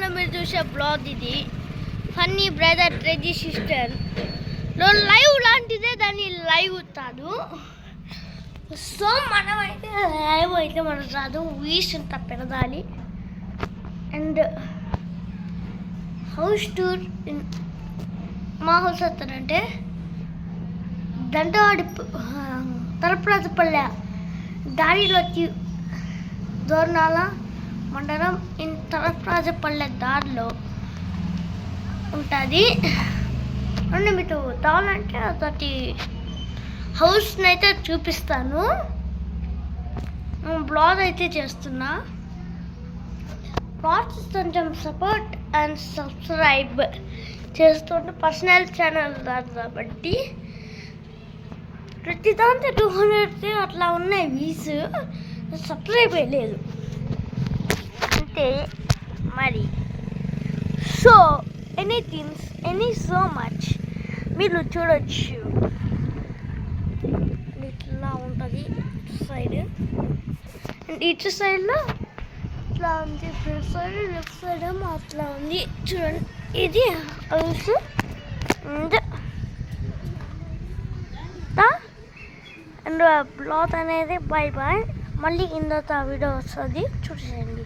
ఛానల్లో మీరు చూసే బ్లాగ్ ఇది ఫన్నీ బ్రదర్ ట్రెజీ సిస్టర్ లైవ్ లాంటిదే, దాన్ని లైవ్ కాదు. సో మనమైతే లైవ్ అయితే మనకు రాదు, వీస్ ఇంత పెరగాలి. అండ్ హౌస్ టూర్ మా హౌస్ వస్తారంటే దంటవాడి తలప్రాజపల్లె దారిలోకి దోర్నాల మండలం తలప్రాజపల్లె దారిలో ఉంటుంది. అండ్ మీకు కావాలంటే అతటి హౌస్ని అయితే చూపిస్తాను. బ్లాగ్ అయితే చేస్తున్నా. ప్లీజ్ కొంచెం సపోర్ట్ అండ్ సబ్స్క్రైబ్ చేస్తుంటే పర్సనల్ ఛానల్ కాదు కాబట్టి ప్రతి దాంతో 200 అట్లా ఉన్నాయి వ్యూస్, సబ్స్క్రైబ్ అయ్యలేదు అంటే మరి. సో ఎనీ సో మచ్ మీరు చూడొచ్చు. ఇట్లా ఉంటుంది సైడ్, అండ్ ఇటు సైడ్లో ఇట్లా ఉంది, ఫ్రంట్ సైడ్ లెఫ్ట్ సైడ్ ఏమో అట్లా ఉంది చూడండి. ఇది హౌస్ అండ్ బ్లాగ్ అనేది బై బాయ్. మళ్ళీ ఇంత వీడియో వస్తుంది చూసేయండి.